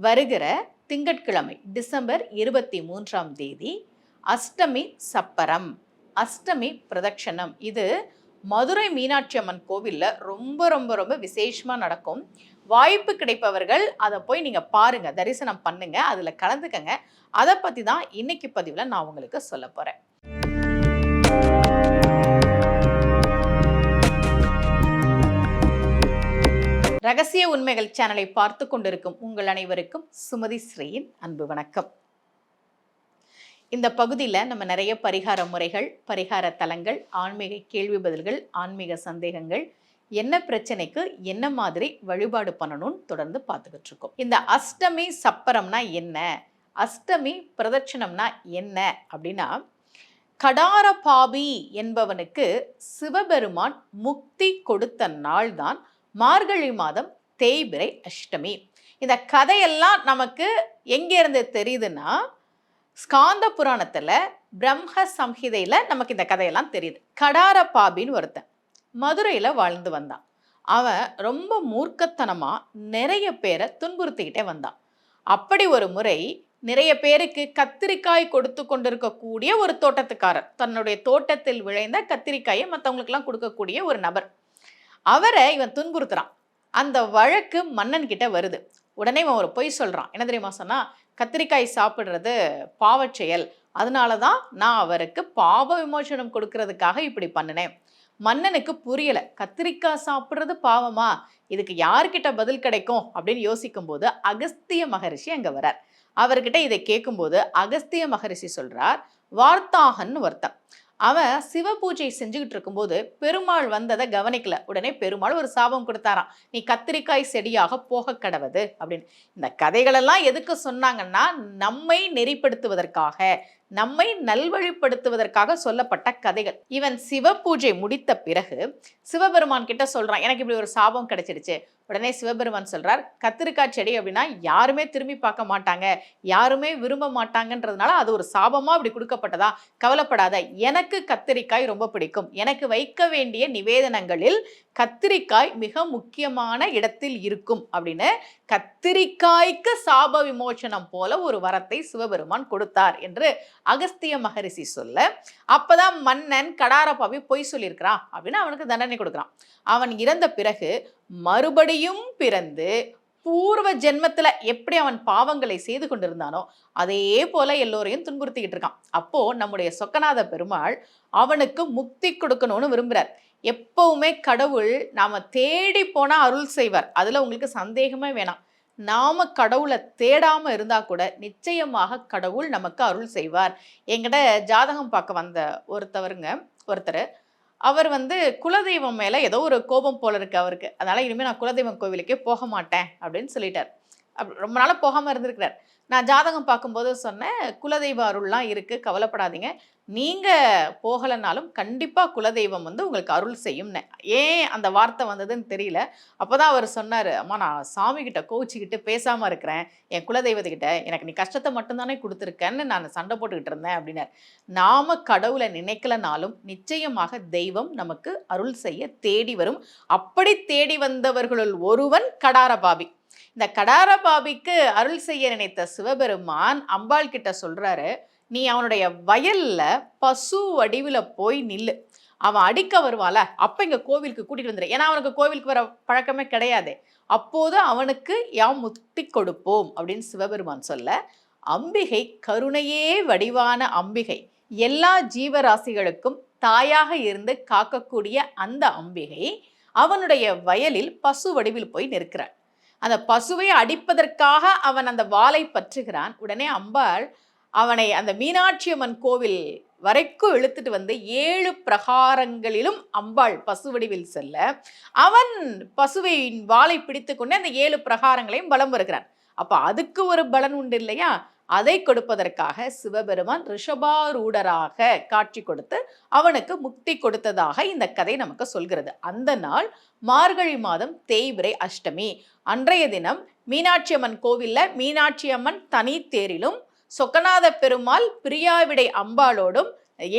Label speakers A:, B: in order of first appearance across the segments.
A: வருகிற திங்கட்கிழமை டிசம்பர் 23ஆம் தேதி அஷ்டமி சப்பரம், அஷ்டமி பிரதட்சணம். இது மதுரை மீனாட்சி அம்மன் கோவிலில் ரொம்ப ரொம்ப ரொம்ப விசேஷமாக நடக்கும். வாய்ப்பு கிடைப்பவர்கள் அதை போய் நீங்கள் பாருங்கள், தரிசனம் பண்ணுங்க, அதில் கலந்துக்கங்க. அதை பற்றி தான் இன்னைக்கு பதிவில் நான் உங்களுக்கு சொல்ல போகிறேன். ரகசிய உண்மைகள் சேனலை பார்த்து கொண்டிருக்கும் உங்கள் அனைவருக்கும் சுமதி ஸ்ரீயின் அன்பு வணக்கம். இந்த பகுதியில் நம்ம நிறைய பரிகார முறைகள், பரிகார தலங்கள், ஆன்மீக கேள்வி பதில்கள், ஆன்மீக சந்தேகங்கள், என்ன பிரச்சனைக்கு என்ன மாதிரி வழிபாடு பண்ணணும்னு தொடர்ந்து பார்த்துக்கிட்டு இருக்கோம். இந்த அஷ்டமி சப்பரம்னா என்ன, அஷ்டமி பிரதட்சணம்னா என்ன அப்படின்னா, கடாரபாபி என்பவனுக்கு சிவபெருமான் முக்தி கொடுத்த நாள் தான் மார்கழி மாதம் தேய்பிறை அஷ்டமி. இந்த கதையெல்லாம் நமக்கு எங்கேருந்து தெரியுதுன்னா, ஸ்காந்த புராணத்தில் பிரம்ம சம்ஹிதையில் நமக்கு இந்த கதையெல்லாம் தெரியுது. கடாரபாபின்னு ஒருத்தன் மதுரையில் வாழ்ந்து வந்தான். அவன் ரொம்ப மூர்க்கத்தனமாக நிறைய பேரை துன்புறுத்திக்கிட்டே வந்தான். அப்படி ஒரு முறை நிறைய பேருக்கு கத்திரிக்காய் கொடுத்து கொண்டிருக்கக்கூடிய ஒரு தோட்டத்துக்காரர், தன்னுடைய தோட்டத்தில் விளைந்த கத்திரிக்காயை மற்றவங்களுக்கெல்லாம் கொடுக்கக்கூடிய ஒரு நபர், அவரை இவன் துன்புறுத்துறான். அந்த வழக்கு மன்னன் கிட்ட வருது. உடனே இவன் ஒரு பொய் சொல்றான். என்ன தெரியுமா சொன்னா, கத்திரிக்காய் சாப்பிட்றது பாவச் செயல், அதனால தான் நான் அவருக்கு பாவ விமோசனம் கொடுக்கறதுக்காக இப்படி பண்ணினேன். மன்னனுக்கு புரியல, கத்திரிக்காய் சாப்பிட்றது பாவமா, இதுக்கு யார்கிட்ட பதில் கிடைக்கும் அப்படின்னு யோசிக்கும் போது அகஸ்திய மகரிஷி அங்க வரார். அவர்கிட்ட இதை கேட்கும்போது அகஸ்திய மகரிஷி சொல்றார், வார்த்தாகன் ஒருத்தன், அவன் சிவ பூஜை செஞ்சுக்கிட்டு இருக்கும்போது பெருமாள் வந்ததை கவனிக்கல. உடனே பெருமாள் ஒரு சாபம் கொடுத்தாராம், நீ கத்திரிக்காய் செடியாக போக கடவுது அப்படின்னு. இந்த கதைகளெல்லாம் எதுக்கு சொன்னாங்கன்னா, நம்மை நெறிப்படுத்துவதற்காக, நம்மை நல்வழிப்படுத்துவதற்காக சொல்லப்பட்ட கதைகள். இவன் சிவ பூஜை முடித்த பிறகு சிவபெருமான் கிட்ட சொல்றான், எனக்கு இப்படி ஒரு சாபம் கிடைச்சிருச்சு. உடனே சிவபெருமான் சொல்றார், கத்திரிக்காய் செடி அப்படின்னா யாருமே திரும்பி பார்க்க மாட்டாங்க, யாருமே விரும்ப மாட்டாங்கன்றதுனால அது ஒரு சாபமா அப்படி கொடுக்கப்பட்டதா, கவலைப்படாத, எனக்கு கத்திரிக்காய் ரொம்ப பிடிக்கும், எனக்கு வைக்க வேண்டிய நிவேதனங்களில் கத்திரிக்காய் மிக முக்கியமான இடத்தில் இருக்கும் அப்படின்னு கத்திரிக்காய்க்கு சாப விமோசனம் போல ஒரு வரத்தை சிவபெருமான் கொடுத்தார் என்று அகஸ்திய மகரிஷி சொல்ல, அப்பதான் மன்னன் கடாரபாபி பொய் சொல்லியிருக்கிறான் அப்படின்னு அவனுக்கு தண்டனை கொடுக்குறான். அவன் இறந்த பிறகு மறுபடியும் பிறந்து பூர்வ ஜென்மத்துல எப்படி அவன் பாவங்களை செய்து கொண்டிருந்தானோ அதே போல எல்லோரையும் துன்புறுத்திக்கிட்டு இருக்கான். அப்போ நம்முடைய சொக்கநாத பெருமாள் அவனுக்கு முக்தி கொடுக்கணும்னு விரும்புறார். எப்பவுமே கடவுள் நாம தேடி போனா அருள் செய்வார், அதுல உங்களுக்கு சந்தேகமே வேணாம். நாம கடவுளை தேடாம இருந்தா கூட நிச்சயமாக கடவுள் நமக்கு அருள் செய்வார். என்கிட்ட ஜாதகம் பார்க்க வந்த ஒருத்தர் அவர் குலதெய்வம் மேல ஏதோ ஒரு கோபம் போல இருக்கு அவருக்கு, அதனால இனிமேல் நான் குலதெய்வம் கோவிலுக்கே போக மாட்டேன் அப்படின்னு சொல்லிட்டார். ரொம்ப நாளாக போகாமல் இருந்திருக்கிறார். நான் ஜாதகம் பார்க்கும்போது சொன்னேன், குலதெய்வ அருள்லாம் இருக்குது, கவலைப்படாதீங்க, நீங்கள் போகலைனாலும் கண்டிப்பாக குலதெய்வம் உங்களுக்கு அருள் செய்யும்னு. ஏன் அந்த வார்த்தை வந்ததுன்னு தெரியல. அப்போ தான் அவர் சொன்னார், அம்மா நான் சாமிக்கிட்ட கோவிச்சிக்கிட்டு பேசாமல் இருக்கிறேன், என் குலதெய்வத்துக்கிட்ட எனக்கு நீ கஷ்டத்தை மட்டும்தானே கொடுத்துருக்கேன்னு நான் சண்டை போட்டுக்கிட்டு இருந்தேன் அப்படின்னார். நாம் கடவுளை நினைக்கலனாலும் நிச்சயமாக தெய்வம் நமக்கு அருள் செய்ய தேடி வரும். அப்படி தேடி வந்தவர்களுள் ஒருவன் கடாரபாபி. இந்த கடாரபாபிக்கு அருள் செய்ய நினைத்த சிவபெருமான் அம்பாள் கிட்ட சொல்றாரு, நீ அவனுடைய வயல்ல பசு வடிவில் போய் நில்லு, அவன் அடிக்க வருவாள அப்ப இங்க கோவிலுக்கு கூட்டிட்டு வந்துரு, ஏன்னா அவனுக்கு கோவிலுக்கு வர பழக்கமே கிடையாது, அப்போது அவனுக்கு யாம் முக்தி கொடுப்போம் அப்படின்னு சிவபெருமான் சொல்ல, அம்பிகை கருணையே வடிவான அம்பிகை, எல்லா ஜீவராசிகளுக்கும் தாயாக இருந்து காக்கக்கூடிய அந்த அம்பிகை அவனுடைய வயலில் பசு வடிவில் போய் நிற்கிறாள். அந்த பசுவை அடிப்பதற்காக அவன் அந்த வாளை பற்றுகிறான். உடனே அம்பாள் அவனை அந்த மீனாட்சி அம்மன் கோவில் வரைக்கும் இழுத்துட்டு 7 பிரகாரங்களிலும் அம்பாள் பசு வடிவில் செல்ல, அவன் பசுவின் வாளை பிடித்து கொண்டு அந்த 7 பிரகாரங்களையும் பலம் வருகிறான். அப்ப அதுக்கு ஒரு பலன் உண்டு இல்லையா, அதை கொடுப்பதற்காக சிவபெருமான் ரிஷபாரூடராக காட்சி கொடுத்து அவனுக்கு முக்தி கொடுத்ததாக இந்த கதை நமக்கு சொல்கிறது. அந்த நாள் மார்கழி மாதம் தேய்பிறை அஷ்டமி. அன்றைய தினம் மீனாட்சி அம்மன் கோவில்ல மீனாட்சி அம்மன் தனி தேரிலும் சொக்கநாத பெருமாள் பிரியாவிடை அம்பாளோடும்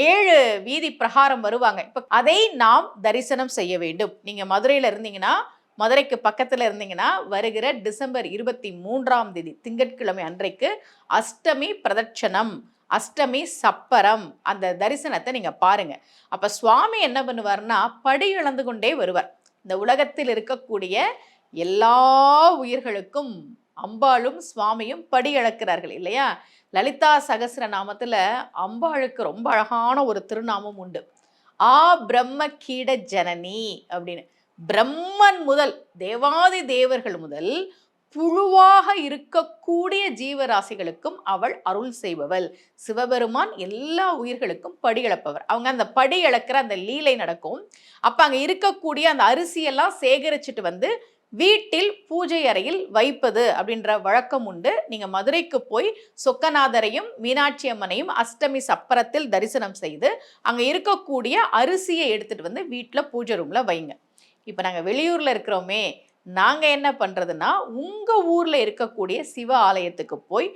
A: 7 வீதி பிரகாரம் வருவாங்க. இப்போ அதை நாம் தரிசனம் செய்ய வேண்டும். நீங்க மதுரையில இருந்தீங்கன்னா மதுரைக்கு பக்கத்தில் இருந்தீங்கன்னா வருகிற டிசம்பர் 23ஆம் தேதி திங்கட்கிழமை அன்றைக்கு அஷ்டமி பிரதட்சணம், அஷ்டமி சப்பரம் அந்த தரிசனத்தை நீங்க பாருங்க. அப்ப சுவாமி என்ன பண்ணுவார்னா படி இழந்து கொண்டே வருவார். இந்த உலகத்தில் இருக்கக்கூடிய எல்லா உயிர்களுக்கும் அம்பாளும் சுவாமியும் படி இழக்கிறார்கள் இல்லையா? லலிதா சகஸ்ரநாமத்துல அம்பாளுக்கு ரொம்ப அழகான ஒரு திருநாமம் உண்டு. ஆ பிரம்ம கீட ஜனனி அப்படின்னு. பிரம்மன் முதல் தேவாதி தேவர்கள் முதல் புழுவாக இருக்கக்கூடிய ஜீவராசிகளுக்கும் அவள் அருள் செய்பவள். சிவபெருமான் எல்லா உயிர்களுக்கும் படி இழப்பவர். அவங்க அந்த படி இழக்கிற அந்த லீலை நடக்கும். அப்ப அங்க இருக்கக்கூடிய அந்த அரிசியெல்லாம் சேகரிச்சுட்டு வந்து வீட்டில் பூஜை அறையில் வைப்பது அப்படின்ற வழக்கம் உண்டு. நீங்க மதுரைக்கு போய் சொக்கநாதரையும் மீனாட்சி அம்மனையும் அஷ்டமி சப்பரத்தில் தரிசனம் செய்து அங்க இருக்கக்கூடிய அரிசியை எடுத்துட்டு வந்து வீட்டுல பூஜை ரூம்ல வைங்க. இப்ப நாங்க வெளியூர்ல இருக்கிறோமே, நாங்க என்ன பண்றதுன்னா உங்க ஊர்ல இருக்கக்கூடிய சிவ ஆலயத்துக்கு போய்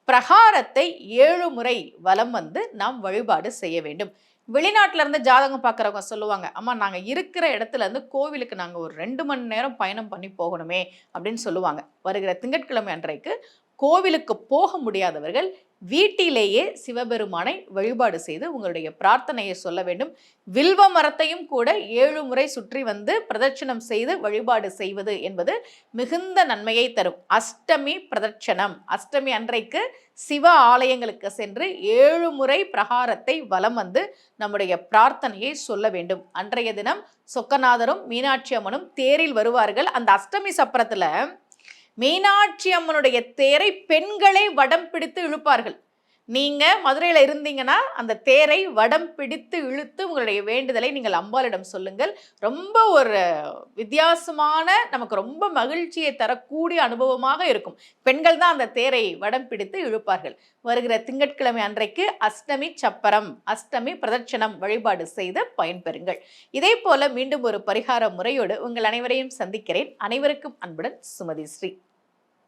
A: பிரகாரத்தை 7 முறை வலம் வந்து நாம் வழிபாடு செய்ய வேண்டும். வெளிநாட்டுல இருந்து ஜாதகம் பார்க்குறவங்க சொல்லுவாங்க, அம்மா நாங்கள் இருக்கிற இடத்துல இருந்து கோவிலுக்கு நாங்கள் ஒரு 2 மணி நேரம் பயணம் பண்ணி போகணுமே அப்படின்னு சொல்லுவாங்க. வருகிற திங்கட்கிழமை அன்றைக்கு கோவிலுக்கு போக முடியாதவர்கள் வீட்டிலேயே சிவபெருமானை வழிபாடு செய்து உங்களுடைய பிரார்த்தனையை சொல்ல வேண்டும். வில்வ மரத்தையும் கூட 7 முறை சுற்றி வந்து பிரதட்சணம் செய்து வழிபாடு செய்வது என்பது மிகுந்த நன்மையை தரும். அஷ்டமி பிரதட்சணம், அஷ்டமி அன்றைக்கு சிவ ஆலயங்களுக்கு சென்று 7 முறை பிரகாரத்தை வலம் வந்து நம்முடைய பிரார்த்தனையை சொல்ல வேண்டும். அன்றைய தினம் சொக்கநாதரும் மீனாட்சி அம்மனும் தேரில் வருவார்கள். அந்த அஷ்டமி சப்பரத்துல மீனாட்சி அம்மனுடைய தேரை பெண்களை வடம் பிடித்து இழுப்பார்கள். நீங்க மதுரையில இருந்தீங்கன்னா அந்த தேரை வடம் பிடித்து இழுத்து உங்களுடைய வேண்டுதலை நீங்கள் அம்பாளிடம் சொல்லுங்கள். ரொம்ப ஒரு வித்தியாசமான, நமக்கு ரொம்ப மகிழ்ச்சியை தரக்கூடிய அனுபவமாக இருக்கும். பெண்கள் தான் அந்த தேரை வடம் பிடித்து இழுப்பார்கள். வருகிற திங்கட்கிழமை அன்றைக்கு அஷ்டமி சப்பரம், அஷ்டமி பிரதட்சணம் வழிபாடு செய்து பயன்பெறுங்கள். இதே போல மீண்டும் ஒரு பரிகார முறையோடு உங்கள் அனைவரையும் சந்திக்கிறேன். அனைவருக்கும் அன்புடன் சுமதி ஸ்ரீ.